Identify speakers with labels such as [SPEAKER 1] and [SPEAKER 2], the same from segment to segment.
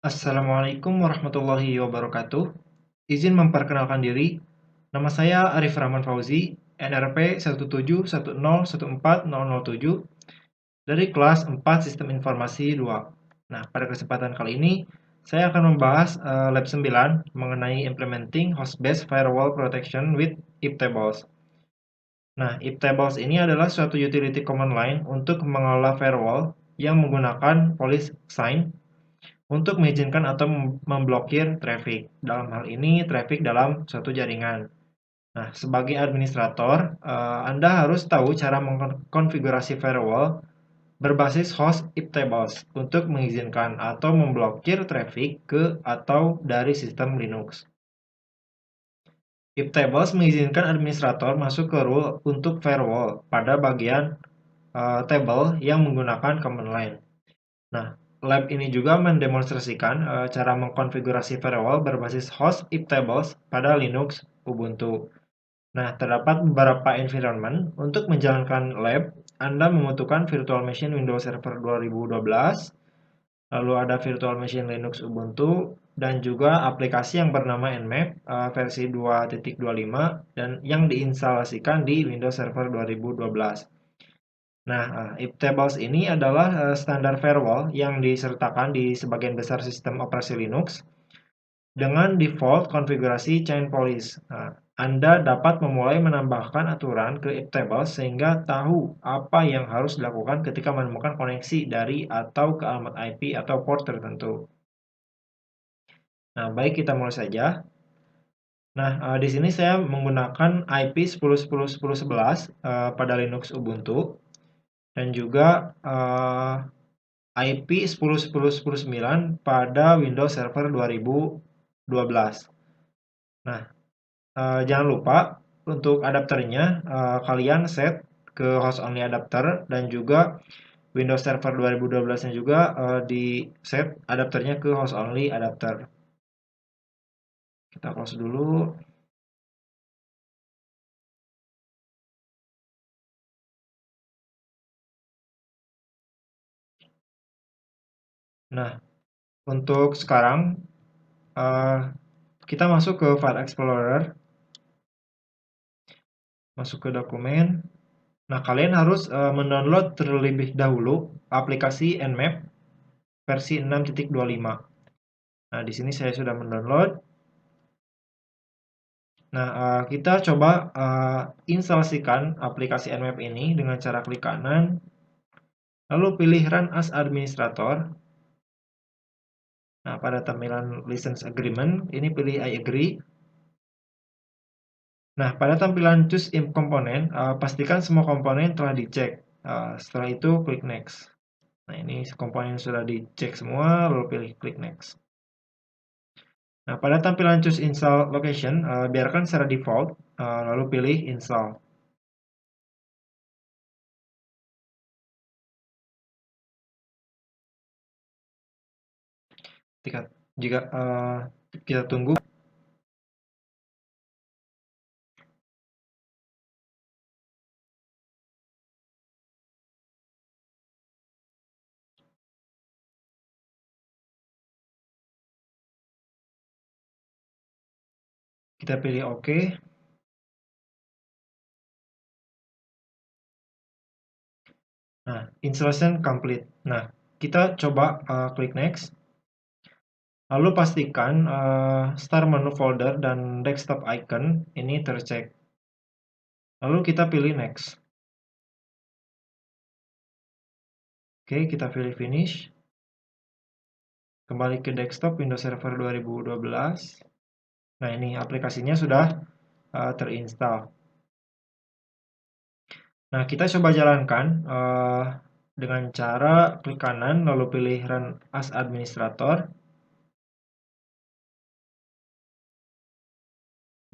[SPEAKER 1] Assalamualaikum warahmatullahi wabarakatuh. Izin memperkenalkan diri. Nama saya Arif Rahman Fauzi, NRP 17101414007 dari kelas 4 Sistem Informasi 2. Nah, pada kesempatan kali ini saya akan membahas lab 9 mengenai implementing host-based firewall protection with iptables. Nah, iptables ini adalah suatu utility command line untuk mengelola firewall yang menggunakan police sign untuk mengizinkan atau memblokir traffic. Dalam hal ini, traffic dalam suatu jaringan. Nah, sebagai administrator, Anda harus tahu cara mengkonfigurasi firewall berbasis host iptables untuk mengizinkan atau memblokir traffic ke atau dari sistem Linux. Iptables mengizinkan administrator masuk ke rule untuk firewall pada bagian table yang menggunakan command line. Nah, lab ini juga mendemonstrasikan cara mengkonfigurasi firewall berbasis host iptables pada Linux Ubuntu. Nah, terdapat beberapa environment untuk menjalankan lab. Anda membutuhkan virtual machine Windows Server 2012, lalu ada virtual machine Linux Ubuntu, dan juga aplikasi yang bernama Nmap versi 2.25 dan yang diinstalasikan di Windows Server 2012. Nah, iptables ini adalah standar firewall yang disertakan di sebagian besar sistem operasi Linux dengan default konfigurasi chain policy. Nah, Anda dapat memulai menambahkan aturan ke iptables sehingga tahu apa yang harus dilakukan ketika menemukan koneksi dari atau ke alamat IP atau port tertentu. Nah, baik kita mulai saja. Nah, di sini saya menggunakan IP 10.10.10.11 pada Linux Ubuntu dan juga IP 10.10.10.9 pada Windows Server 2012. Nah, jangan lupa untuk adapternya kalian set ke host only adapter dan juga Windows Server 2012-nya juga di set adapternya ke host only adapter. Kita close dulu. Nah, untuk sekarang kita masuk ke File Explorer, masuk ke dokumen. Nah, kalian harus mendownload terlebih dahulu aplikasi Nmap versi 6.25. Nah, di sini saya sudah mendownload. Nah, kita coba instalasikan aplikasi Nmap ini dengan cara klik kanan, lalu pilih Run as Administrator. Nah, pada tampilan License Agreement, ini pilih I agree. Nah, pada tampilan Choose Imp Component, pastikan semua komponen telah dicek. Setelah itu, klik Next. Nah, ini komponen sudah dicek semua, lalu pilih klik Next. Nah, pada tampilan Choose Install Location, biarkan secara default, lalu pilih Install. Jika kita tunggu, kita pilih OK. Nah, installation complete. Nah, kita coba klik Next. Lalu pastikan Start Menu Folder dan Desktop Icon ini tercek. Lalu kita pilih Next. Oke, kita pilih Finish. Kembali ke desktop Windows Server 2012. Nah, ini aplikasinya sudah terinstall. Nah, kita coba jalankan dengan cara klik kanan lalu pilih Run as Administrator.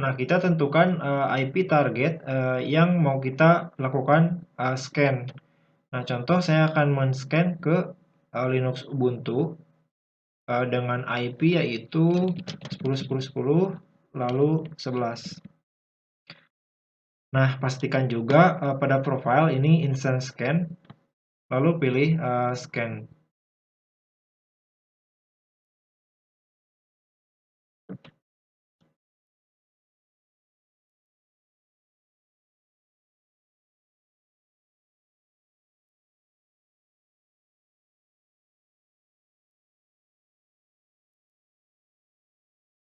[SPEAKER 1] Nah, kita tentukan IP target yang mau kita lakukan scan. Nah, contoh saya akan men-scan ke Linux Ubuntu dengan IP yaitu 10.10.10 lalu 11. Nah, pastikan juga pada profile ini instant scan, lalu pilih scan.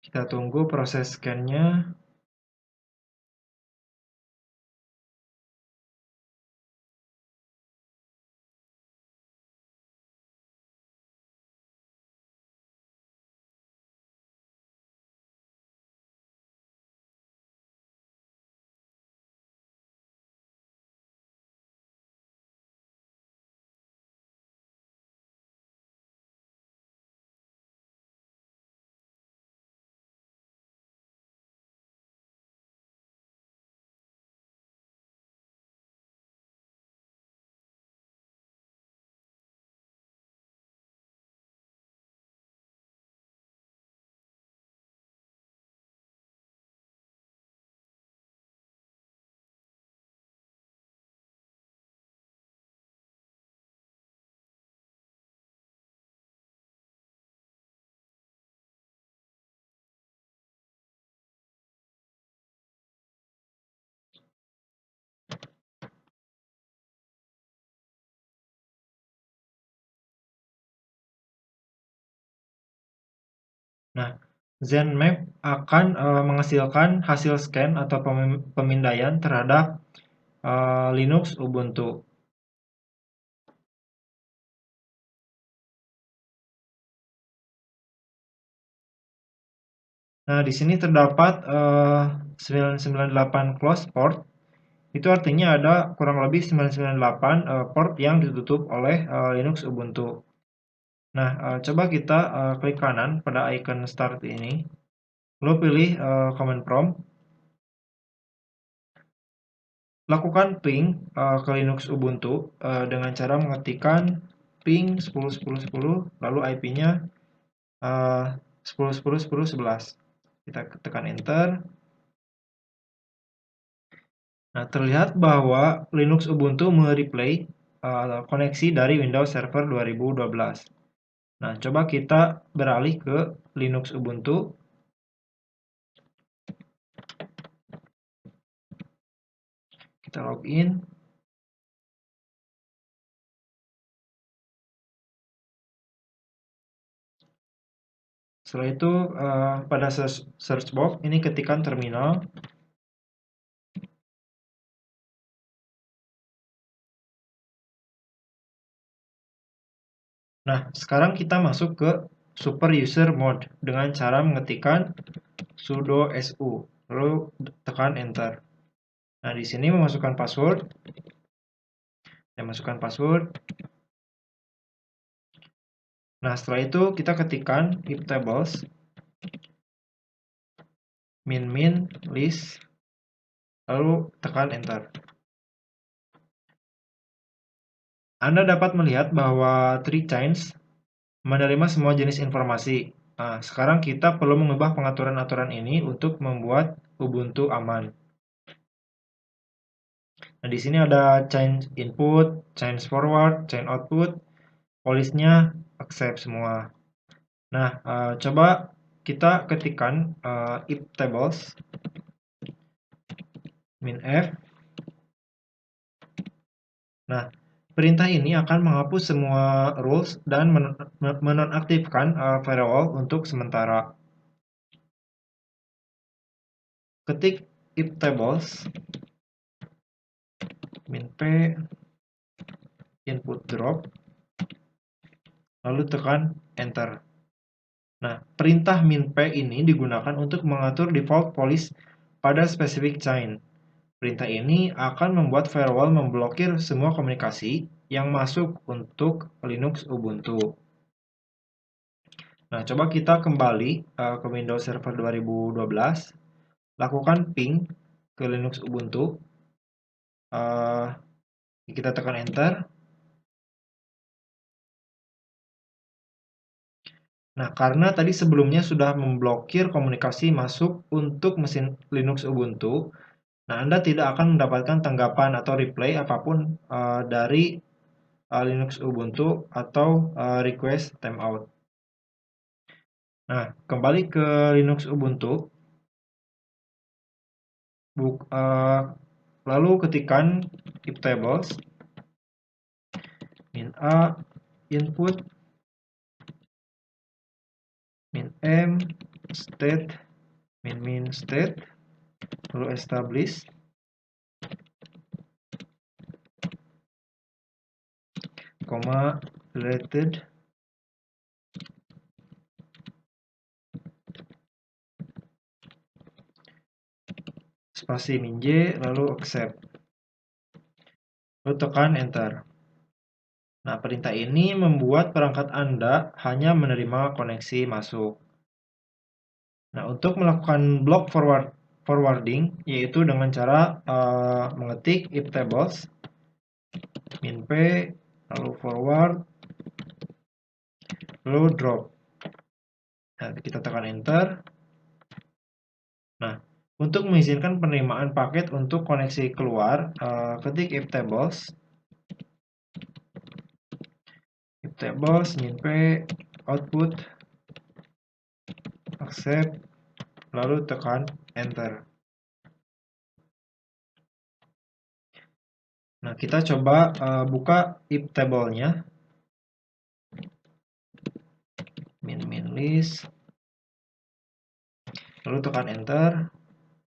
[SPEAKER 1] Kita tunggu proses scan-nya. Nah, ZenMap akan menghasilkan hasil scan atau pemindaian terhadap Linux Ubuntu. Nah, di sini terdapat 998 close port. Itu artinya ada kurang lebih 998 port yang ditutup oleh Linux Ubuntu. Nah, coba kita klik kanan pada icon start ini. Lalu pilih command prompt. Lakukan ping ke Linux Ubuntu dengan cara mengetikkan ping 10.10.10 lalu IP-nya 10.10.10.11. Kita tekan enter. Nah, terlihat bahwa Linux Ubuntu mereplay koneksi dari Windows Server 2012. Nah, coba kita beralih ke Linux Ubuntu. Kita login. Setelah itu pada search box ini ketikkan terminal. Nah, sekarang kita masuk ke super user mode dengan cara mengetikkan sudo su lalu tekan enter. Nah, di sini memasukkan password. Saya masukkan password. Nah, setelah itu kita ketikkan iptables min list lalu tekan enter. Anda dapat melihat bahwa tree chains menerima semua jenis informasi. Nah, sekarang kita perlu mengubah pengaturan-aturan ini untuk membuat Ubuntu aman. Nah, di sini ada chain input, chain forward, chain output, polisnya accept semua. Nah, coba kita ketikkan iptables -f. Nah, perintah ini akan menghapus semua rules dan menonaktifkan firewall untuk sementara. Ketik iptables -p input drop lalu tekan enter. Nah, perintah -p ini digunakan untuk mengatur default policy pada spesifik chain. Perintah ini akan membuat firewall memblokir semua komunikasi yang masuk untuk Linux Ubuntu. Nah, coba kita kembali ke Windows Server 2012, lakukan ping ke Linux Ubuntu, kita tekan enter. Nah, karena tadi sebelumnya sudah memblokir komunikasi masuk untuk mesin Linux Ubuntu, nah Anda tidak akan mendapatkan tanggapan atau reply apapun dari Linux Ubuntu atau request timeout. Nah, kembali ke Linux Ubuntu, lalu ketikkan iptables -a input -m state min state, lalu establish, koma related spasi min j, lalu accept, lalu tekan enter. Nah, perintah ini membuat perangkat Anda hanya menerima koneksi masuk. Nah, untuk melakukan block forwarding, yaitu dengan cara mengetik if tables min p, lalu forward, lalu drop. Nah, kita tekan enter. Nah, untuk mengizinkan penerimaan paket untuk koneksi keluar, ketik if tables min p output accept, lalu tekan enter. Nah, kita coba buka if table-nya. Min list, lalu tekan enter.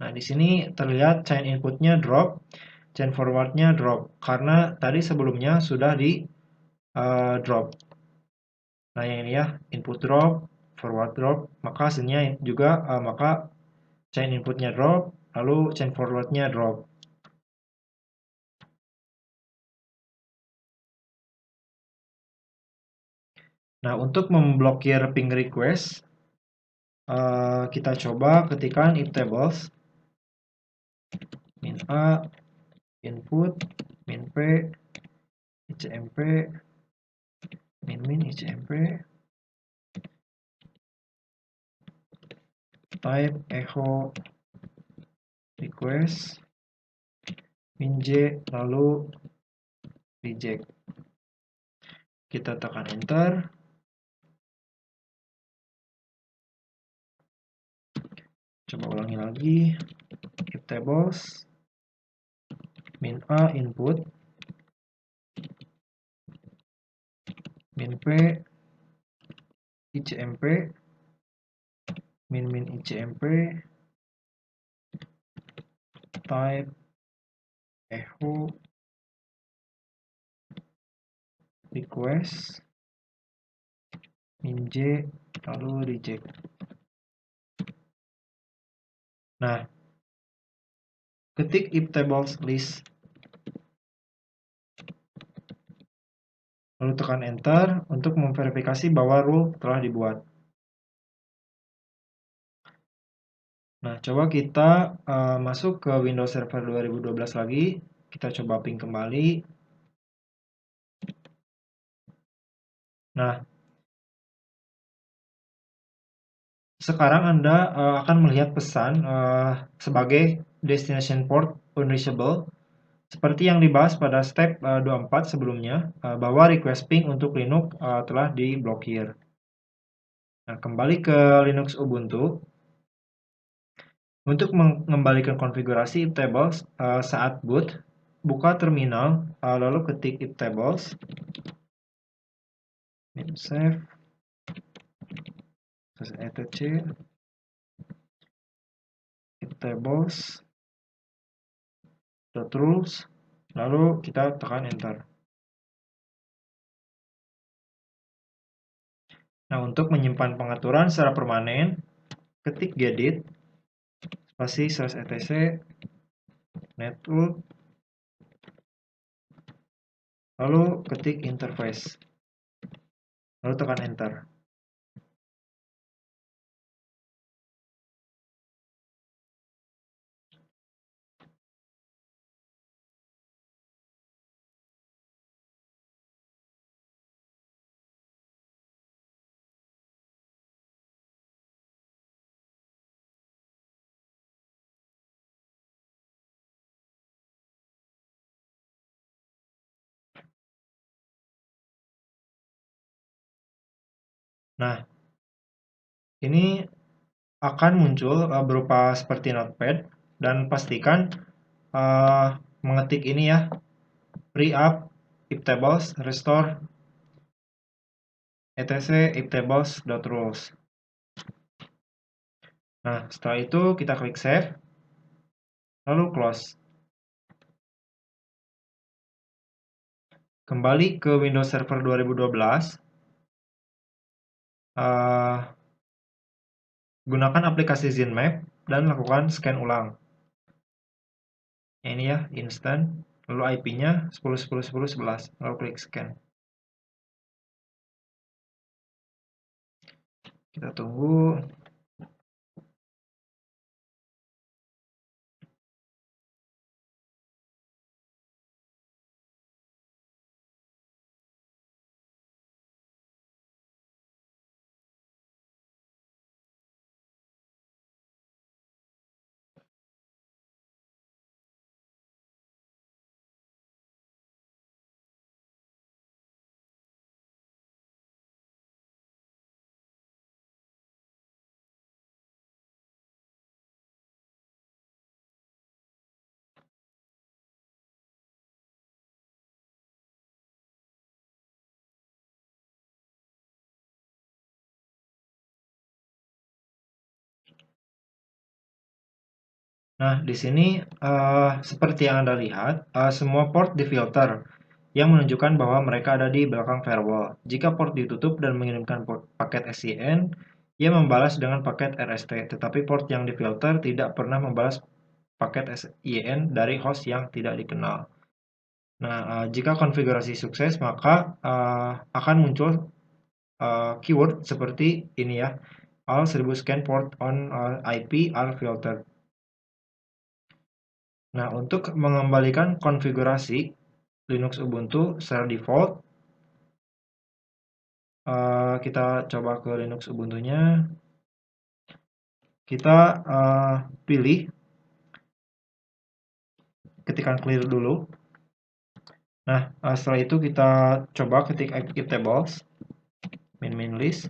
[SPEAKER 1] Nah, di sini terlihat chain input-nya drop, chain forward-nya drop, karena tadi sebelumnya sudah di drop. Nah, yang ini ya, input drop, forward drop, maka hasilnya juga maka chain input-nya drop, lalu chain forward-nya drop. Nah, untuk memblokir ping request, kita coba ketikkan if tables min a input min p icmp min icmp type echo request min j, lalu reject. Kita tekan enter. Coba ulangi lagi. If tables min a input min p icmp min icmp type echo request min j, lalu reject. Nah, ketik if tables list, lalu tekan enter untuk memverifikasi bahwa rule telah dibuat. Nah, coba kita masuk ke Windows Server 2012 lagi. Kita coba ping kembali. Nah, sekarang Anda akan melihat pesan sebagai destination port unreachable, seperti yang dibahas pada step 24 sebelumnya, bahwa request ping untuk Linux telah diblokir. Nah, kembali ke Linux Ubuntu. Untuk mengembalikan konfigurasi if tables saat boot, buka terminal, lalu ketik if tables, min save, etc, if tables .rules, lalu kita tekan enter. Nah, untuk menyimpan pengaturan secara permanen, ketik gedit spasi /etc netroot, lalu ketik interface, lalu tekan enter. Nah, ini akan muncul berupa seperti notepad, dan pastikan mengetik ini ya, free up if tables restore etc if tables.rules. Nah, setelah itu kita klik save, lalu close. Kembali ke Windows Server 2012, gunakan aplikasi ZenMap dan lakukan scan ulang. Ini ya, instant, lalu IP-nya 10.10.10.11, lalu klik scan. Kita tunggu. Nah, di sini seperti yang Anda lihat, semua port difilter yang menunjukkan bahwa mereka ada di belakang firewall. Jika port ditutup dan mengirimkan paket SYN, ia membalas dengan paket RST, tetapi port yang difilter tidak pernah membalas paket SYN dari host yang tidak dikenal. Nah, jika konfigurasi sukses, maka akan muncul keyword seperti ini ya, all 1000 scan port on IP are filtered. Nah, untuk mengembalikan konfigurasi Linux Ubuntu secara default, kita coba ke Linux Ubuntunya. Kita pilih, ketikkan clear dulu. Nah, setelah itu kita coba ketik iptables, min list.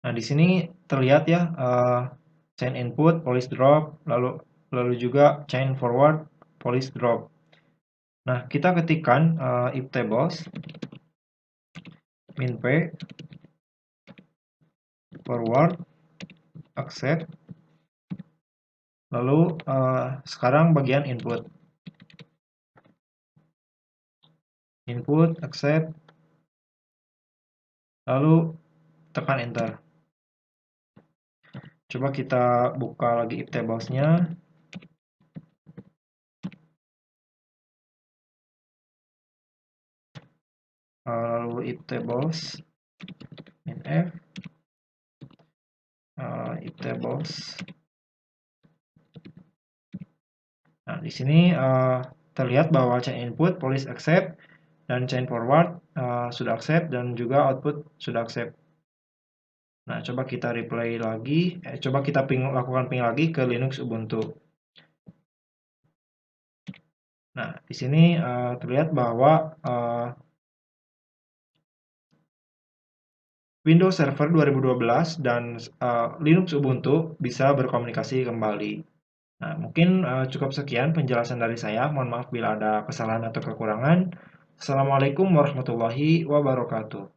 [SPEAKER 1] Nah, di sini terlihat ya, chain input, police drop, lalu juga chain forward, police drop. Nah, kita ketikkan iptables min p forward accept, lalu sekarang bagian input accept, lalu tekan enter. Coba kita buka lagi iptables-nya. Lalu iptables min f, iptables. Nah, di sini terlihat bahwa chain input, police accept, dan chain forward sudah accept, dan juga output sudah accept. Nah, coba kita replay lagi, coba kita lakukan ping lagi ke Linux Ubuntu. Nah, di sini terlihat bahwa Windows Server 2012 dan Linux Ubuntu bisa berkomunikasi kembali. Nah, mungkin cukup sekian penjelasan dari saya. Mohon maaf bila ada kesalahan atau kekurangan. Assalamualaikum warahmatullahi wabarakatuh.